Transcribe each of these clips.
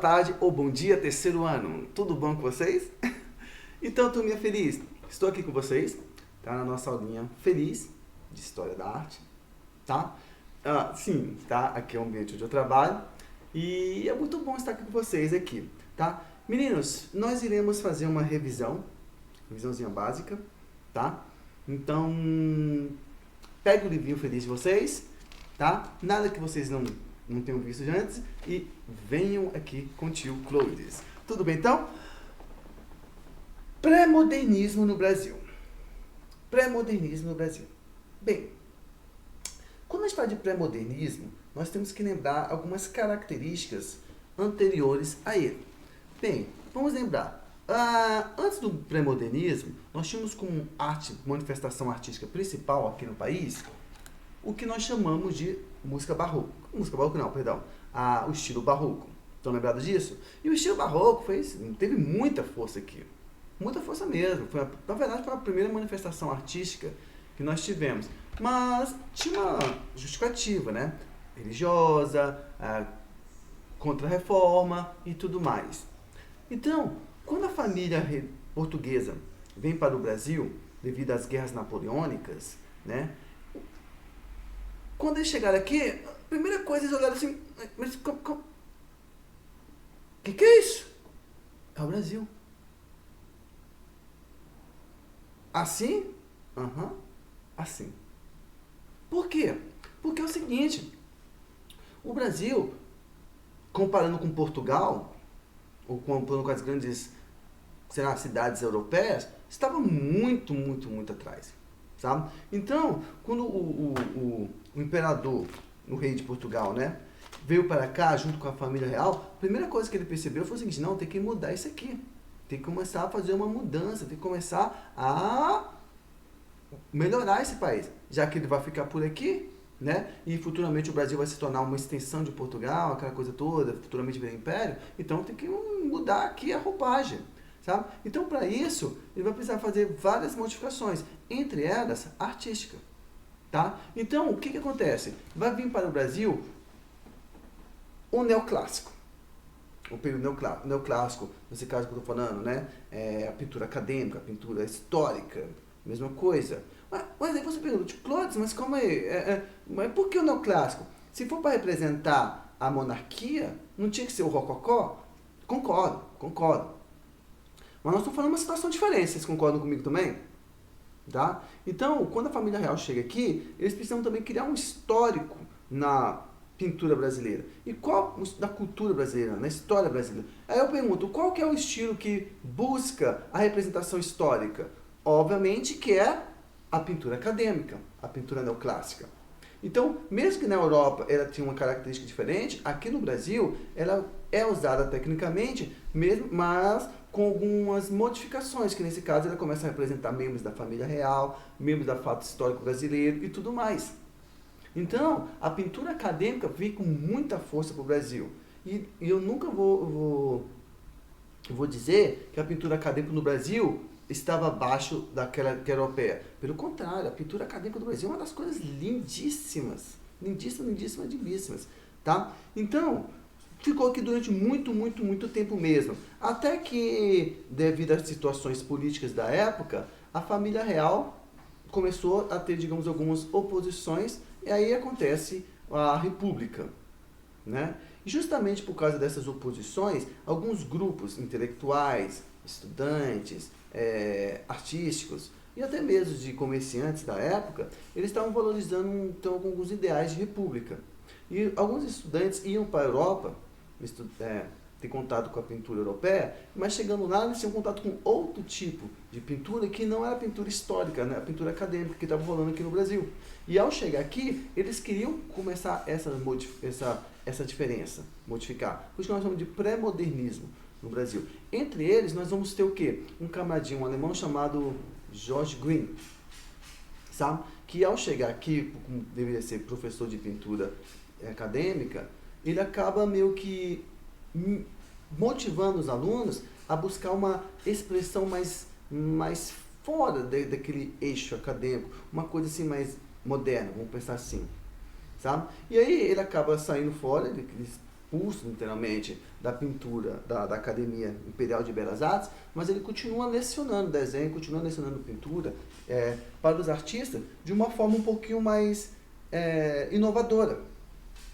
tarde ou bom dia, terceiro ano. Tudo bom com vocês? Então, turminha feliz, estou aqui com vocês, tá? Na nossa aulinha feliz de História da Arte, tá? Sim, tá? Aqui é o ambiente onde eu trabalho e é muito bom estar aqui com vocês aqui, tá? Meninos, nós iremos fazer uma revisãozinha básica, tá? Então, pegue o livrinho feliz de vocês, tá? Nada que vocês não tenham visto de antes e venham aqui com o tio Clodes. Tudo bem, então? Pré-modernismo no Brasil. Pré-modernismo no Brasil. Bem, quando a gente fala de pré-modernismo, nós temos que lembrar algumas características anteriores a ele. Bem, vamos lembrar. Antes do pré-modernismo, nós tínhamos como manifestação artística principal aqui no país o que nós chamamos de música barroco. Música barroco não, perdão. O estilo barroco. Estão lembrados disso? E o estilo barroco teve muita força aqui. Muita força mesmo. Na verdade, foi a primeira manifestação artística que nós tivemos. Mas tinha uma justificativa, né? Religiosa, contra-reforma e tudo mais. Então, quando a família portuguesa vem para o Brasil, devido às guerras napoleônicas, né? Quando eles chegaram aqui, a primeira coisa eles olharam assim, mas o que é isso? É o Brasil. Assim? Assim. Por quê? Porque é o seguinte, o Brasil, comparando com Portugal, ou comparando com as grandes, cidades europeias, estava muito, muito, muito atrás. Sabe? Então, quando o imperador, o rei de Portugal, né, veio para cá junto com a família real, a primeira coisa que ele percebeu foi o seguinte: não, tem que mudar isso aqui. Tem que começar a fazer uma mudança, tem que começar a melhorar esse país, já que ele vai ficar por aqui, né? E futuramente o Brasil vai se tornar uma extensão de Portugal, aquela coisa toda, futuramente virar império, então tem que mudar aqui a roupagem, sabe? Então, para isso, ele vai precisar fazer várias modificações, entre elas, artística, tá? Então, o que acontece? Vai vir para o Brasil o neoclássico. O período neoclássico, nesse caso que eu estou falando, né? A pintura acadêmica, a pintura histórica, mesma coisa. Mas aí você pergunta, tipo, Clodes, mas como é? Mas por que o neoclássico? Se for para representar a monarquia, não tinha que ser o rococó? Concordo. Mas nós estamos falando de uma situação diferente, vocês concordam comigo também? Tá? Então, quando a família real chega aqui, eles precisam também criar um histórico na pintura brasileira. E qual da cultura brasileira, na história brasileira? Aí eu pergunto, qual que é o estilo que busca a representação histórica? Obviamente que é a pintura acadêmica, a pintura neoclássica. Então, mesmo que na Europa ela tinha uma característica diferente, aqui no Brasil ela é usada tecnicamente, mesmo, mas com algumas modificações, que nesse caso ela começa a representar membros da família real, membros da fato histórico brasileiro e tudo mais. Então, a pintura acadêmica veio com muita força para o Brasil. E eu nunca vou dizer que a pintura acadêmica no Brasil estava abaixo daquela que é europeia. Pelo contrário, a pintura acadêmica do Brasil é uma das coisas lindíssimas. Lindíssimas. Tá? Então, ficou aqui durante muito, muito, muito tempo mesmo. Até que, devido às situações políticas da época, a família real começou a ter, digamos, algumas oposições, e aí acontece a República, né? E justamente por causa dessas oposições, alguns grupos intelectuais, estudantes, artísticos e até mesmo de comerciantes da época, eles estavam valorizando então alguns ideais de república. E alguns estudantes iam para a Europa ter contato com a pintura europeia, mas chegando lá eles tinham contato com outro tipo de pintura que não era a pintura histórica, né? A pintura acadêmica que estava rolando aqui no Brasil. E ao chegar aqui, eles queriam começar essa diferença, modificar. Por isso que nós chamamos de pré-modernismo no Brasil. Entre eles, nós vamos ter o quê? Um camaradinho, um alemão chamado George Green, sabe? Que ao chegar aqui, como deveria ser professor de pintura acadêmica, ele acaba meio que motivando os alunos a buscar uma expressão mais fora daquele eixo acadêmico, uma coisa assim mais moderna, vamos pensar assim, sabe? E aí ele acaba saindo fora expulso, literalmente, da pintura da Academia Imperial de Belas Artes, mas ele continua lecionando desenho, continua lecionando pintura para os artistas de uma forma um pouquinho mais inovadora.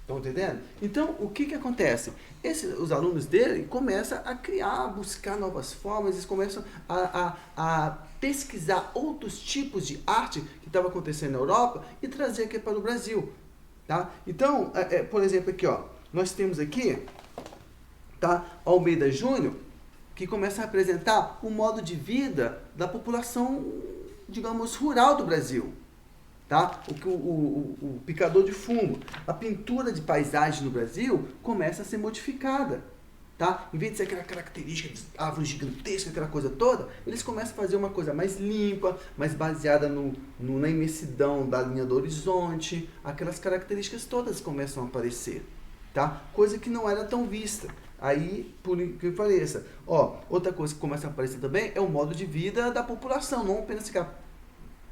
Estão entendendo? Então, o que acontece? Os alunos dele começam a criar, a buscar novas formas, eles começam a pesquisar outros tipos de arte que estava acontecendo na Europa e trazer aqui para o Brasil. Tá? Então, por exemplo, aqui, ó, nós temos aqui, tá, Almeida Júnior, que começa a apresentar o modo de vida da população, digamos, rural do Brasil. Tá? O picador de fumo, a pintura de paisagem no Brasil começa a ser modificada. Tá? Em vez de ser aquela característica de árvores gigantescas, aquela coisa toda, eles começam a fazer uma coisa mais limpa, mais baseada na imensidão da linha do horizonte, aquelas características todas começam a aparecer. Tá? Coisa que não era tão vista. Aí, por que pareça, outra coisa que começa a aparecer também é o modo de vida da população, não apenas ficar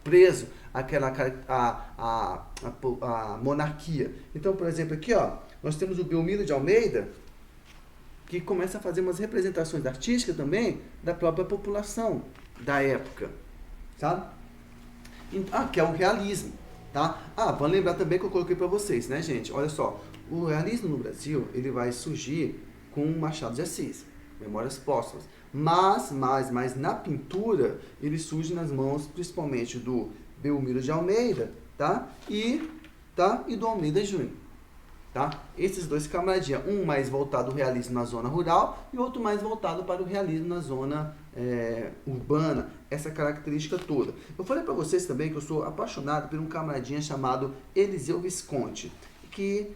preso a monarquia. Então, por exemplo, aqui, nós temos o Belmiro de Almeida, que começa a fazer umas representações artísticas também da própria população da época, sabe? Que é o realismo, tá? Vamos lembrar também que eu coloquei para vocês, né, gente? Olha só, o realismo no Brasil, ele vai surgir com Machado de Assis, Memórias Póstumas. Mas na pintura, ele surge nas mãos principalmente do Belmiro de Almeida, tá? E do Almeida Júnior. Tá? Esses dois camaradinhas, um mais voltado ao realismo na zona rural e outro mais voltado para o realismo na zona urbana, essa característica toda. Eu falei para vocês também que eu sou apaixonado por um camaradinha chamado Eliseu Visconti, que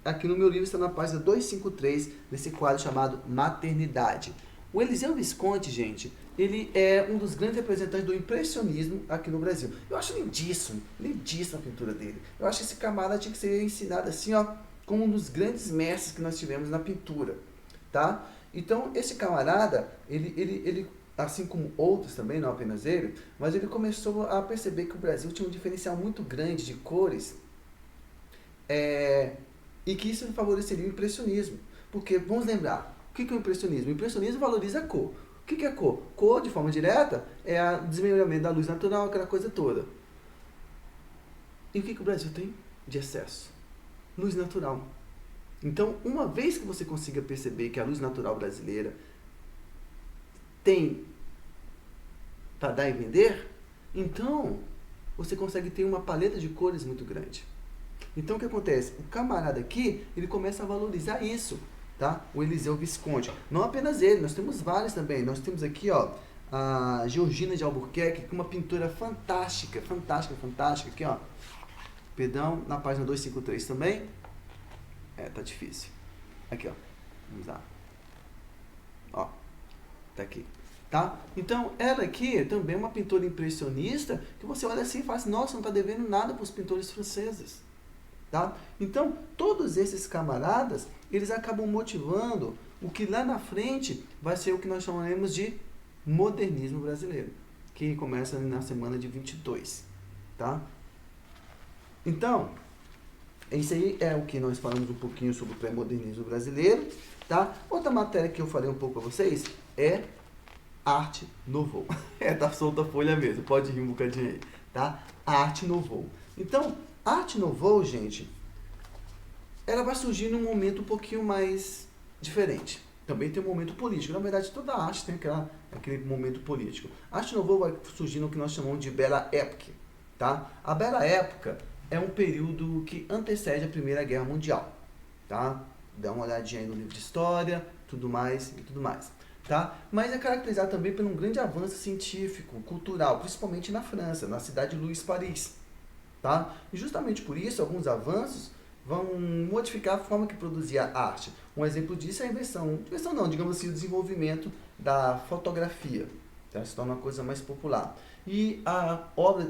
aqui no meu livro está na página 253, nesse quadro chamado Maternidade. O Eliseu Visconti, gente, ele é um dos grandes representantes do impressionismo aqui no Brasil. Eu acho lindíssimo, lindíssima a pintura dele. Eu acho que esse camarada tinha que ser ensinado assim, como um dos grandes mestres que nós tivemos na pintura, tá? Então, esse camarada, ele assim como outros também, não apenas ele, mas ele começou a perceber que o Brasil tinha um diferencial muito grande de cores e que isso favoreceria o impressionismo. Porque, vamos lembrar, o que é o impressionismo? O impressionismo valoriza a cor. O que é cor? Cor, de forma direta, é o desmelhoramento da luz natural, aquela coisa toda. E o que o Brasil tem de excesso? Luz natural. Então, uma vez que você consiga perceber que a luz natural brasileira tem para dar e vender, então você consegue ter uma paleta de cores muito grande. Então, o que acontece? O camarada aqui, ele começa a valorizar isso. Tá? O Eliseu Visconti. Não apenas ele, nós temos vários também. Nós temos aqui, a Georgina de Albuquerque, com uma pintura fantástica, fantástica, aqui, perdão, na página 253 também. Tá difícil. Aqui, vamos lá. Tá aqui. Tá? Então, ela aqui também é uma pintora impressionista, que você olha assim e fala assim, nossa, não tá devendo nada para os pintores franceses. Tá? Então, todos esses camaradas, eles acabam motivando o que lá na frente vai ser o que nós chamaremos de modernismo brasileiro, que começa na semana de 22. Tá? Então, isso aí é o que nós falamos um pouquinho sobre o pré-modernismo brasileiro. Tá? Outra matéria que eu falei um pouco para vocês é Arte Nouveau. Tá solta a folha mesmo, pode rir um bocadinho aí. Tá? Arte Nouveau. Então, a Arte Nouveau, gente, ela vai surgir num momento um pouquinho mais diferente. Também tem um momento político. Na verdade, toda a arte tem aquele momento político. A Arte Nouveau vai surgir no que nós chamamos de Belle Époque. Tá? A Belle Époque é um período que antecede a Primeira Guerra Mundial. Tá? Dá uma olhadinha aí no livro de história, tudo mais. Tá? Mas é caracterizado também por um grande avanço científico, cultural, principalmente na França, na cidade de Louis Paris. Tá? E justamente por isso, alguns avanços vão modificar a forma que produzia a arte. Um exemplo disso é a digamos assim, o desenvolvimento da fotografia. Tá? Se torna uma coisa mais popular. E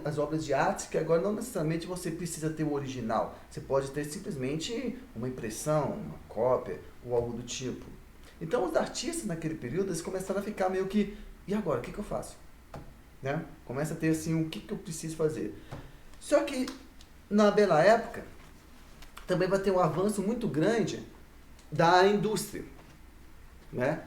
as obras de arte, que agora não necessariamente você precisa ter o original. Você pode ter simplesmente uma impressão, uma cópia, ou algo do tipo. Então, os artistas naquele período, eles começaram a ficar meio que, e agora, o que eu faço? Né? Começa a ter assim, o que eu preciso fazer? Só que, na Bela Época, também vai ter um avanço muito grande da indústria, né?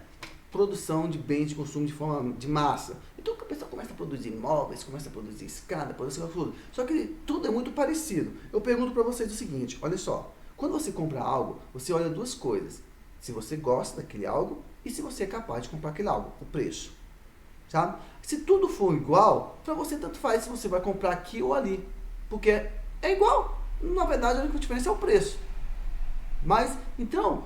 Produção de bens de consumo de forma de massa. Então a pessoa começa a produzir móveis, começa a produzir escada, produzir tudo. Só que tudo é muito parecido. Eu pergunto para vocês o seguinte, olha só, quando você compra algo, você olha duas coisas. Se você gosta daquele algo e se você é capaz de comprar aquele algo, o preço. Sabe? Se tudo for igual, para você tanto faz se você vai comprar aqui ou ali. Porque é igual. Na verdade, a única diferença é o preço. Mas, então,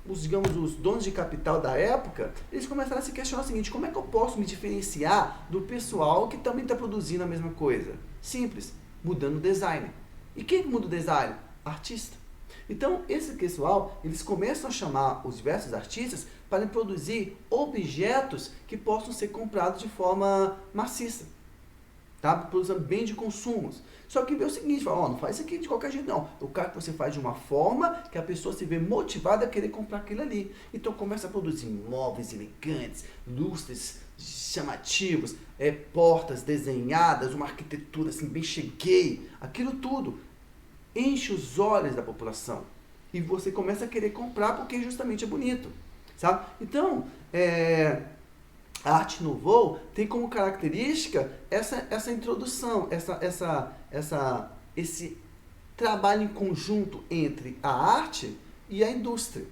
digamos, os donos de capital da época, eles começaram a se questionar o seguinte, como é que eu posso me diferenciar do pessoal que também está produzindo a mesma coisa? Simples, mudando o design. E quem muda o design? Artista. Então, esse pessoal, eles começam a chamar os diversos artistas para produzir objetos que possam ser comprados de forma maciça. Tá? Produzindo bem de consumos. Só que vê o seguinte, fala, não faz isso aqui de qualquer jeito não. Eu quero que você faz de uma forma que a pessoa se vê motivada a querer comprar aquilo ali. Então começa a produzir móveis elegantes, lustres chamativos, portas desenhadas, uma arquitetura assim bem cheguei, aquilo tudo enche os olhos da população. E você começa a querer comprar porque justamente é bonito. Sabe? Então, a Arte Nouveau tem como característica essa introdução, esse trabalho em conjunto entre a arte e a indústria.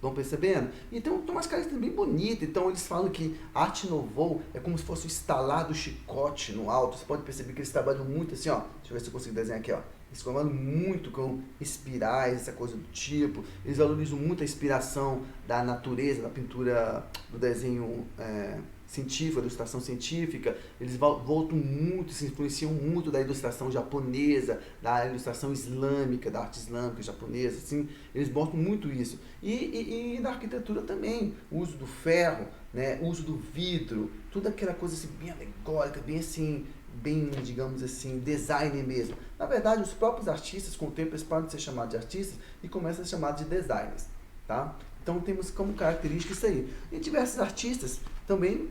Vão percebendo? Então tem umas características bem bonitas. Então eles falam que a Arte Nouveau é como se fosse o estalar do chicote no alto. Você pode perceber que eles trabalham muito assim, ó. Deixa eu ver se eu consigo desenhar aqui, ó. Eles trabalham muito com espirais, essa coisa do tipo. Eles valorizam muito a inspiração da natureza, da pintura, do desenho científico, da ilustração científica. Eles voltam muito, se influenciam muito da ilustração japonesa, da ilustração islâmica, da arte islâmica japonesa, assim. Eles botam muito isso. E da arquitetura também, o uso do ferro, né, o uso do vidro, toda aquela coisa assim, bem alegórica, bem assim, bem, digamos assim, design mesmo. Na verdade, os próprios artistas, com o tempo, eles param de ser chamados de artistas e começam a ser chamados de designers, tá? Então, temos como característica isso aí. E diversos artistas também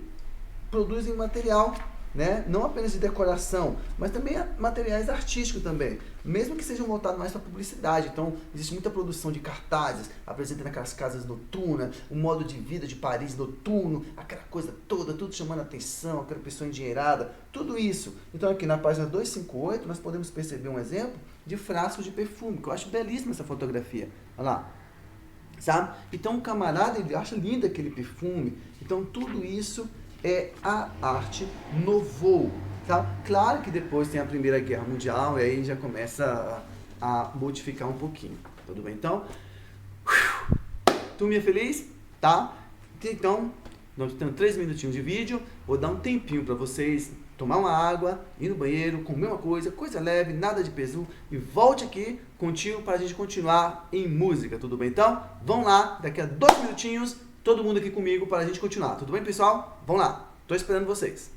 produzem material, né? Não apenas de decoração, mas também materiais artísticos também, mesmo que sejam voltados mais para publicidade. Então, existe muita produção de cartazes, apresentando aquelas casas noturnas, o modo de vida de Paris noturno, aquela coisa toda, tudo chamando a atenção, aquela pessoa endinheirada, tudo isso. Então, aqui na página 258, nós podemos perceber um exemplo de frascos de perfume, que eu acho belíssima essa fotografia. Olha lá. Sabe? Então, o camarada, ele acha lindo aquele perfume. Então, tudo isso é a Arte Nouveau, tá? Claro que depois tem a Primeira Guerra Mundial e aí já começa a modificar um pouquinho, tudo bem? Então, turminha feliz, tá? Então, nós temos 3 minutinhos de vídeo, vou dar um tempinho para vocês tomar uma água, ir no banheiro, comer uma coisa leve, nada de peso, e volte aqui contigo para a gente continuar em música, tudo bem? Então, vão lá, daqui a 2 minutinhos, todo mundo aqui comigo para a gente continuar. Tudo bem, pessoal? Vamos lá. Tô esperando vocês.